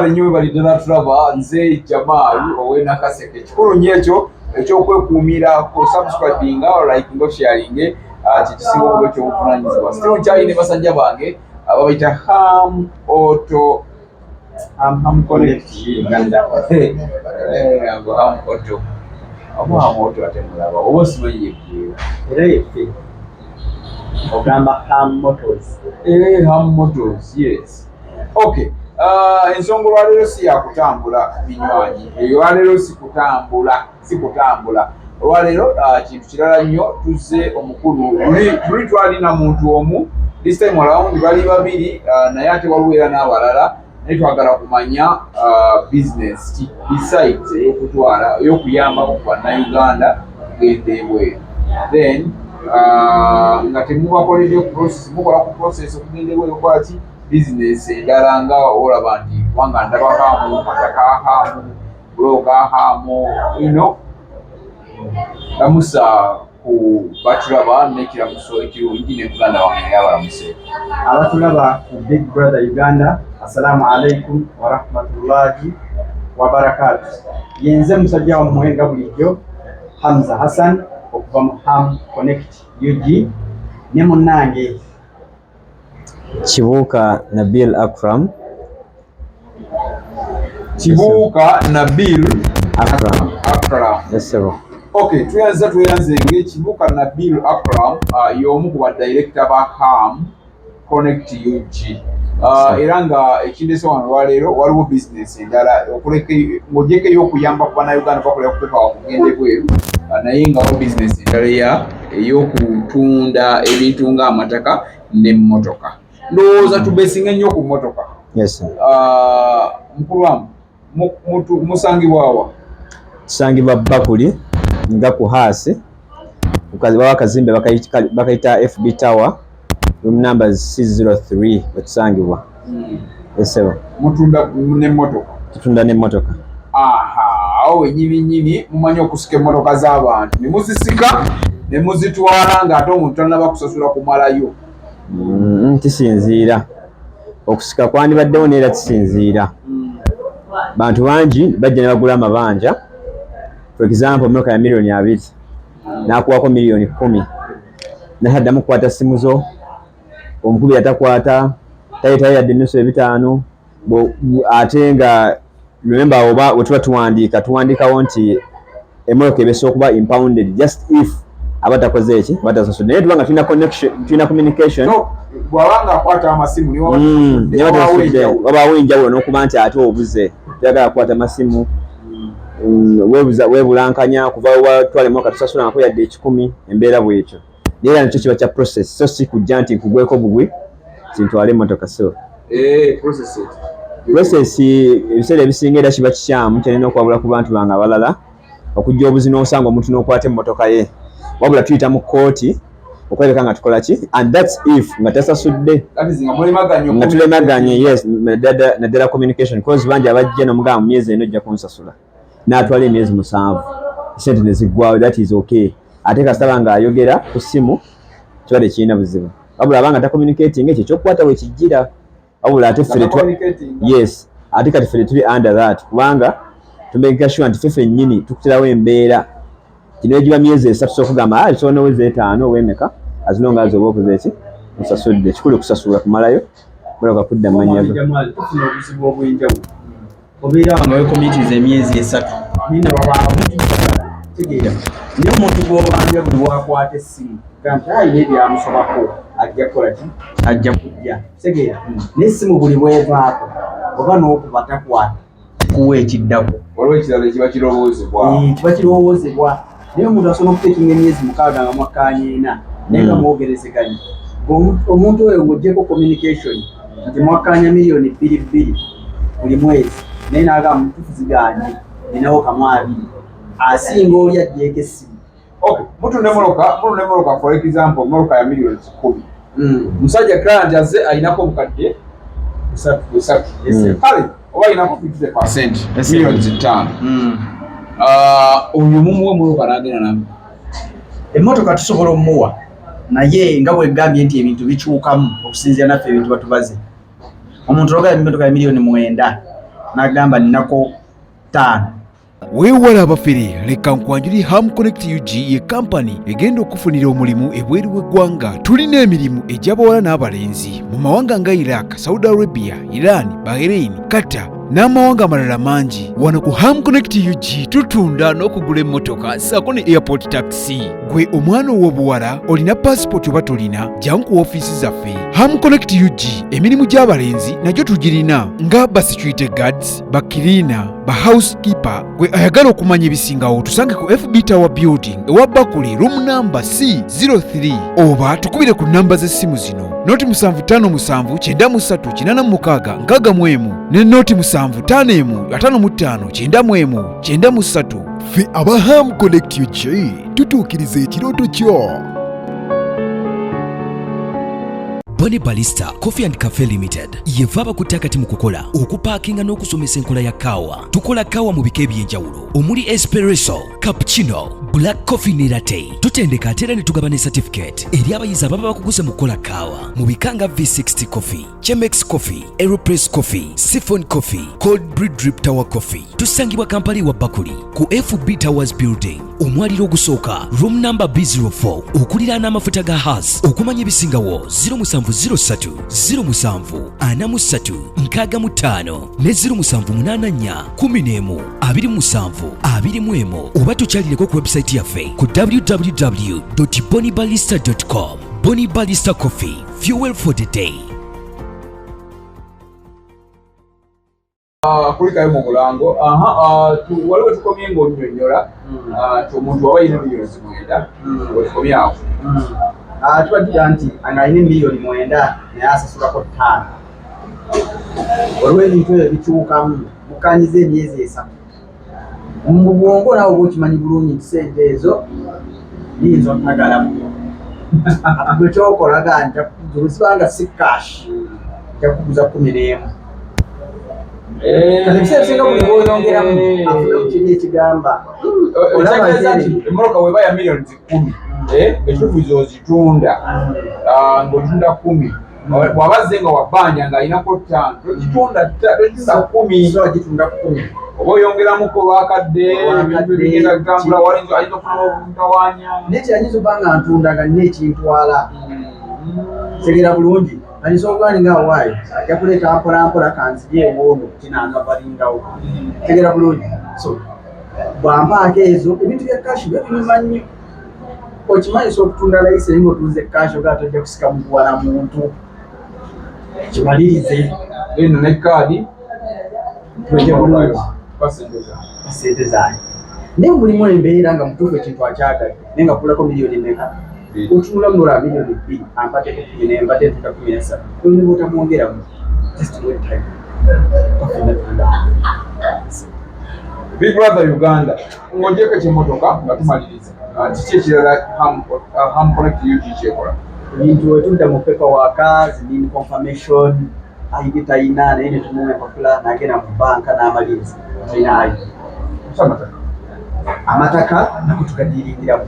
mwebale nnyo bali ddala tulaba nze Jamal ow'e Kaseke kikulu nnyo ekyo ekyokwekuumira ku subscribinga likinga sharinga kikisinga okuba ekyobuvunaanyizibwa still nkyali ne basajja bange ababayita Ham Connect Uganda Ham Auto Ham Auto ate mulaba oba osimanyi yeggweera era yeffe ogamba Ham Motors. Ham Motors, yes. Okay. Ensonga olwaleero si yakutambula binywanyi. Olwaleero sikutambula. Olwaleero kintu kirala nnyo tuzze omukulu. Tuli twalina muntu omu. This time around bali babiri naye ate waliwo era n'abalala. Naye twagala kumanya business besides ey'okutwala ey'okuyamba ku bannayuganda kugenda ebweru. Then nga temubakoledde process mukola ku process okugenda ebweru kwaki business endala nga olaba nti kubanga ndaba Hamu, mataka Hamu, bloga Hamu, lamusa ku batulaba n'ekiramuso ekirungi ne muganda wange naye abalamuse. Abatulaba ku Big Brother Uganda, assalamu alaikum wa rahmatullahi wa barakatuh. Yenze musajja wammwe nga bulijjo Hamza Hassan okuva mu Ham Connect UG ne munnange Kibuuka Nabil Akram. Kibuuka Nabil Akram. Yes, sir. Okay, tuyanze ng'Kibuuka Nabil Akram y'omu ku badirector ba Ham Connect UG. Era nga ekindese wano lwaleero waliwo business endala ng'ogyeko ey'okuyamba ku bannayuganda bakolera kupepa wakugenda ebweru naye nga waliwo business endala ey'okutunda ebintu ng'amataka n'emmotoka. Ndowooza tubeesinga nnyo ku mmotoka. Yes, sir. Mukulu wange musangibwa wa? Tusangibwa Bakuli nga ku Haasi baba akazimbe bakayita FB Tower room number 603 wetusangibwa. Yes, sir. Mutunda n'emmotoka? Tutunda n'emmotoka. Awo wennyini mumanyi okusika emmotoka z'abantu ne muzisika ne muzitwala ng'ate omuntu tannaba kusasula kumalayo. Kisinziira okusika kwandibaddewo neera kisinziira. Bantu bangi bajja ne bagula amabanja. For example, emmotoka ya miliyoni 2 n'akuwako miliyoni 10 nataddamu kukwata simu zo, omukubi yatakwata tayitayo yadde ennusu 5 ate nga remember oba we tuba tuwandiikawo nti emmotoka ebeesa okuba impounded just if abatakoze eki batasasudde naye tubanga tulina communication bw'abanga akwata amasimu wabaawo enjawulo n'okuba nti ate obuze tuyagala kukwata amasimu webulankanya kuva watwala emmotoka tusasula nako yadde 10 embeera bwekyo naye era nakyo kiba kya process so si kujja nti nkugweko bugwi kintwale emmotoka so process ebiseera ebisinga era kiba kikyamu kyalina okwabula ku bantu bange abalala okujja obuzi n'osanga omuntu n'okwata emmotoka ye wabula tuyita mu kooti okwebeka nga tukola ki and that's if nga tasasudde nga tulemaganye. Yes, naddala communication because bangi abajja n'omugamba mu myezi eno ojja kunsasula n'atwala emyezi 7 sente ne ziggwawo, that is okay. Ate kasitaba ng'ayogera ku ssimu kiba tekirina buzibu wabula abanga ta communicating ekyo ekyokukwata we kijjira wabula ate yes ate kati ffe tuli under that kubanga tumeka sure nti ffe nnyini tukutirawo embeera kino egiba myezi 3 sokugamba kisobola n'owezi 5 owemeka azilonga azi oba okoze eki osasudde kikulu kusasula kumalayo muleka kudda mu mannya obuzibu obw'enjawulo obeera nga wekomitiza emyezi 3 nina tegeera naye omuntu gw'obanja buli wakwata essimu ganti ayina ebyamusobako ajja kukola ki ajja kujja tegeera naye essimu buli bwevaako oba n'okuba takwata kuwa ekiddako waliwo ekirala kiba kirowoozebwa naye omuntu asobola okutekinga emyezi 6 nga mwakkanya 4 naye nga mwogerezeganya omuntu oyo ng'oggyeko communication nti mwakkanya miliyoni 2 buli mwezi naye n'agamba mutufuziganye ninawo kamwabiri asinga oli addeko essimu. Mutunda emmotoka for example emmotoka ya miliyoni 10 musajja client azze ayinako obukadde 3 kale oba ayinako 50% miliyoni 5 oyo mumuwe emmotoka n'agenda namu emmotoka tusobola omuwa naye nga bwegambye nti ebintu bikyukamu okusinziira naffe ebintu batubaze omuntu ologala emmotoka ya miliyoni 9 n'agamba nnako 5. weewala abafere leka nkwanjuli Ham Connect UG ye kampani egenda okufunira omulimu ebweru w'eggwanga. Tulina emirimu egy'abawala n'abalenzi mu mawanga nga Iraq, Saudi Arabia, Iran, Bahrain, Qatar n'amawanga amalala mangi. Wano ku Ham Connect UG tutunda n'okugula emmotoka ssaako ne airport taxi. Gwe omwana ow'obuwala olina passport oba tolina, jangu ku ofiisi zaffe. Ham Connect UG emirimu gy'abalenzi nagyo tugirina nga ba security guards, ba cleaner, ba housekeeper. Gwe ayagala okumanya ebisingawo tusange ku FB Tower Building ewa Bakuli room number C03 oba tukubire ku namba z'essimu zino noti 755936 ne noti 7551559193. Ffe aba Ham Connect UG tutuukiriza ekirooto kyo. Boni Balista Coffee and Cafe Limited yevaba kutakati mu kukola okupaakinga n'okusomesa enkola ya kaawa. Tukola kaawa mu bika eby'enjawulo omuli espresso, cappuccino, black coffee ne latte. Tutendeka ate era ne tugaba ne certificate eri abayizi ababa bakuguze mu kukola kaawa mu bika nga V60 coffee, Chemex coffee, Aeropress coffee, Siphon coffee, Cold Brew Drip Tower coffee. Tusangibwa Kampala wa Bakuli ku FB Towers Building omwaliro ogusooka room number B04 okuliraana amafuta ga Haas. Okumanya ebisingawo 0703 07 43 65 ne 0784 11 27 21 oba tukyalireko ku website yaffe ku www.bonibalista.com. Boni Balista Coffee, fuel for the day. Kulikayo mu mulango waliwo tukomye ng'onyonnyola nti omuntu waba yina miliyoni 9 wetukomye awo tubadira nti ang'alina miliyoni 9 naye asasulako 5. Waliwo ebintu ebyo bikyukamu mukanyiza emyezi 3 mu bwongo naawe bwokimanyi bulungi nti sente ezo yinza otagalamu gwe kyokolaga nti zibanga si cash njakuguza 11. Ebiseera ebisinga buli bw'oyongeramu afuna kiri ekigamba emmoloka weba ya miliyoni 10 ekitufu ozitunda ng'otunda 10 wabazze nga wabbanja ng'alinako 5 togitunda 10 agitunda 10 oba oyongeramuko olwakadde ebintu bigenda bitambula walinza ayinza okufuna obutawaanya nekyayinza oba nga ntundaga nina ekintwala tegera bulungi ayinza okuba nga awaayo ajja kuleeta mpolampola kanzige ewoono kinanga balingawo tegera bulungi. So bwampaako ezo ebintu bya kashi binyuma nnyo. Okimanyisa okutunda layisi ng'otuuze kashi ogaa tojja kusika mukuwala muntu kimalirize eno ne kaadi twejje bulungi sente zange. Naye mulimu embeera nga mutuufu ekintu akyagadde naye nga kulako miliyoni meka otunula munola miliyoni 2 ampateko 10 naye mbadde ntuta 17 olina bwotamwongeramu just wait time. Big Brother Uganda ng'ogyeko ekimmotoka nga tumaliriza kiki ekirala Ham Connect UG kyekola? Ebintu wetudda mu paperwork zinini confirmation ID tayina naye netumuwa empapula nagenda mu banka n'amaliriza tayina ID amataka nako tugadiringiramu.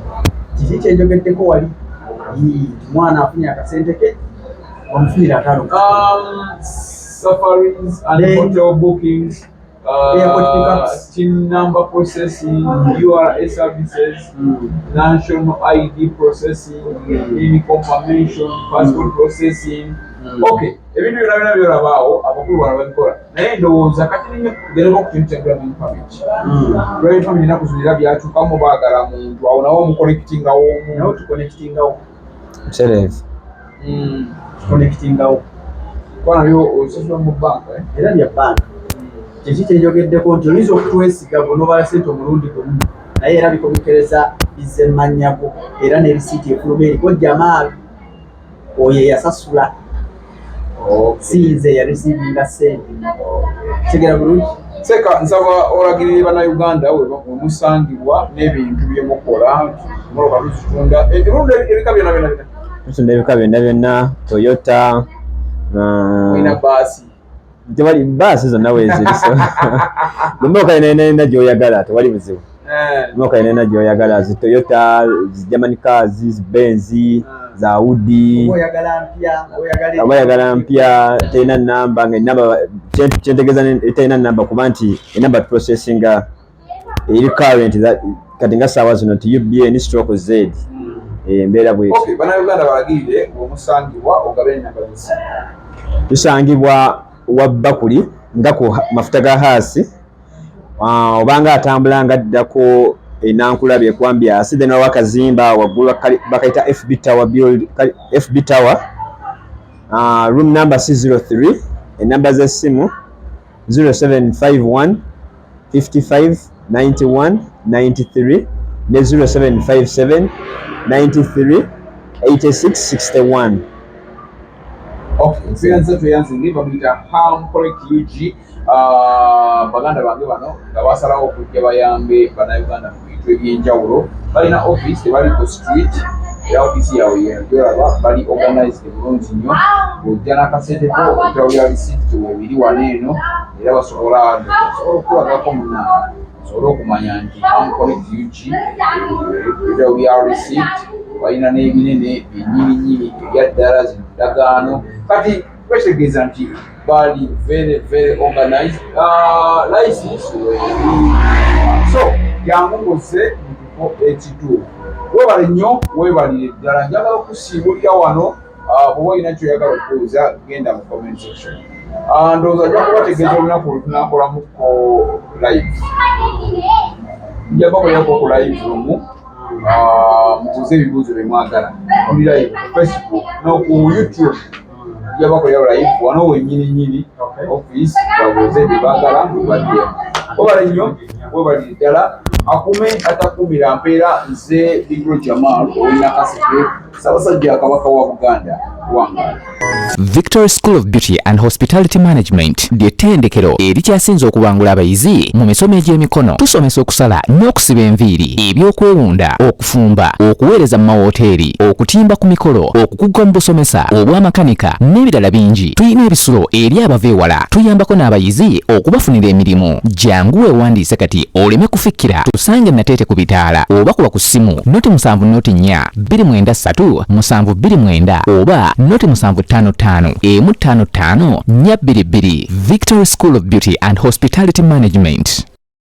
Kiki kyenjogeddeko wali mwana afunye akasente ke wamufunira 5 safaris and hotel bookings, airport pickups, TIN number processing, URA services, national ID processing, name confirmation, passport processing. Okay, ebintu byonna byolabaawo abakulu bano babikola naye ndowooza kati ninyo kugereko ku kintu kya driving permit. Driving permit inakuzuulira byatuukamu baagala muntu awo nawo omuconnectingawo nawo tuconnectingawo Mutereevu. tuconnectingawo kuba nabyo osasula mu banka era bya banka. Kiki kyenjogeddeko nti oyinza okutwesiga bw'onoobala ssente omulundi gumu naye era bikomekereza bizemmannyago era n'ebisiiti efuluma eriko Jamaal oyo eyasasula sinze yarisivinga ssente tegera bulungi. Seka nsaba olagirire bannayuganda wemusangibwa n'ebintu byemukola moloka tuzitunda ebirundu ebika byonna byonna Tutunda ebika byonna Toyota olina baasi tewali baasi zonna weeziri so emmotoka yenayina gy'oyagala tewali buzibu. Emmotoka yenayina gy'oyagala zi Toyota, zi German cars, zi Benz, za Audi. Oyagala mpya terina nnamba nga ennamba kyentegeeza etalina namba kuba nti enamba tuprocessinga eri current kati nga ssaawa zino nti UBN stroke Z embeera bweti. Bannayuganda balagirire omusangibwa ogabe enamba z'essimu. Tusangibwa wa Bakuli nga ku mafuta ga haasi obanga atambula nga addako enankula byekwambyasi then wawa kazimba waggulu bakayita FB Tower room number C03 enamba z'essimu 0751 55 91 93 ne 0757 93 86 61. Tuyanze ndiba bita HAMConnect baganda bange bano nga basalawo okujja bayambe bannayuganda mu bintu ebyenjawulo. Balina office tebali ku street era office yawe yolaba bali organized bulungi nnyo. Ojja n'akasente ko ojawulira receipt webiri wano eno era basobola okukulagako munaana osobola okumanya nti HAMConnect ojawulira receipt balina n'ebinene byennyininyini ebyaddala zino ndagaano kati kwetegeeza nti bali very organized license so jangu ngoze mu kifo ekituufu. Webale nnyo webalire ddala njagala okusiibulira wano oba olina kyoyagala okubuuza genda mu comment section. Ndowooza nja kubategeeza olunaku olutunakolamuko live nja bakolerako ku live lumu mubuuze ebibuuzo bye mwagala kuli live ku Facebook n'oku YouTube nja bakolera live wano wennyininyini office babuuze bye baagala mubaddemu. Webale nnyo webalire ddala akume atakumira mpeera nze Bigro Jamal olina kaseke Ssaabasajja Kabaka wa Buganda wange. Victory School of Beauty and Hospitality Management ly'ettendekero erikyasinze okubangula abayizi mu misomo egy'emikono. Tusomesa okusala n'okusiba enviiri, ebyokwewunda, okufumba, okuweereza mu mawoteeri, okutimba ku mikolo, okukuga mu busomesa obw'amakanika n'ebirala bingi. Tuyina ebisulo eri abava ewala. Tuyambako n'abayizi okubafunira emirimu. Jangu weewandiise kati oleme kufikkira. Tusange Nateete ku bitaala oba kuba ku ssimu noti 7 293 729 oba noti 755 155 422. Victory School of Beauty and Hospitality Management.